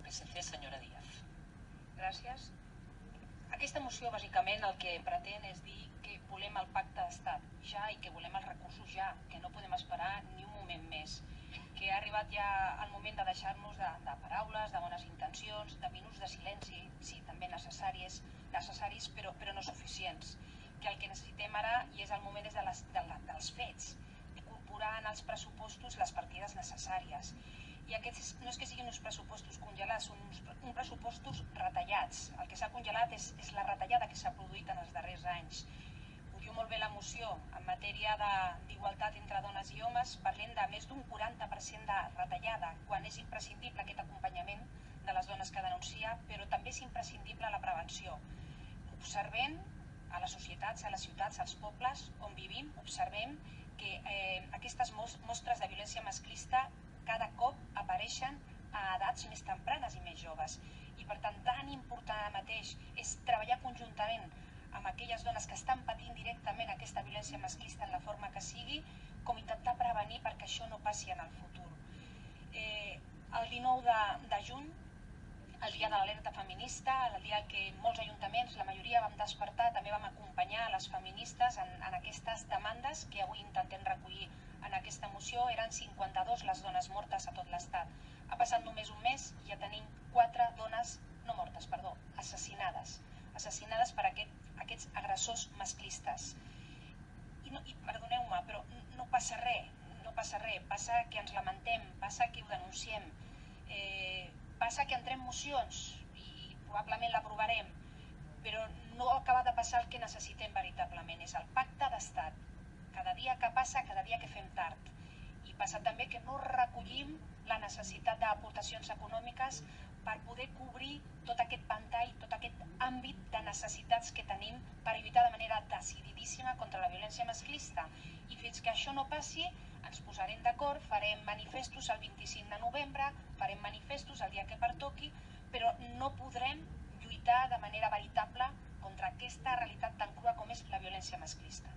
PSC, senyora Díaz. Gràcies. Aquesta moció bàsicament el que pretén és dir que volem el pacte d'estat ja i que volem els recursos ja, que no podem esperar ni un moment més, que ha arribat ja el moment de deixar-nos de paraules, de bones intencions, de minuts de silenci, sí, també necessaris, però no suficients, que el que necessitem ara, i és el moment dels fets, incorporar en els pressupostos les partides necessàries. I aquests no és que siguin uns pressupostos congelats, són uns pressupostos retallats. El que s'ha congelat és la retallada que s'ha produït en els darrers anys. Ho diu molt bé la moció, en matèria d'igualtat entre dones i homes, parlem de més d'un 40% de retallada, quan és imprescindible aquest acompanyament de les dones que denuncia, però també és imprescindible la prevenció. Observem a les societats, a les ciutats, als pobles on vivim, observem que aquestes mostres de violència masclista cada cop apareixen a edats més tempranes i més joves. I per tant, tan important ara mateix és treballar conjuntament amb aquelles dones que estan patint directament aquesta violència masclista en la forma que sigui, com intentar prevenir perquè això no passi en el futur. El 19 de juny, el dia de l'alerta feminista, el dia que molts ajuntaments, la majoria vam despertar, també vam acompanyar les feministes en aquestes demandes que avui intentem recollir en aquesta moció. Eren 52 les dones mortes a tot l'Estat. Ha passat només un mes i ja tenim 4 dones, no mortes, perdó, assassinades per aquests agressors masclistes. I perdoneu-me, però no passa res, passa que ens lamentem, passa que ho denunciem, passa que entrem mocions i probablement l'aprovarem, però no acaba de passar el que necessitem veritablement, és el pacte d'estat. Cada dia que passa, cada dia que fem tard. I passa també que no recollim la necessitat d'aportacions econòmiques per poder cobrir tot aquest ventall, tot aquest àmbit de necessitats que tenim per lluitar de manera decididíssima contra la violència masclista. I fins que això no passi, ens posarem d'acord, farem manifestos el 25 de novembre, farem manifestos el dia que pertoqui, però no podrem lluitar de manera veritable contra aquesta realitat tan crua com és la violència masclista.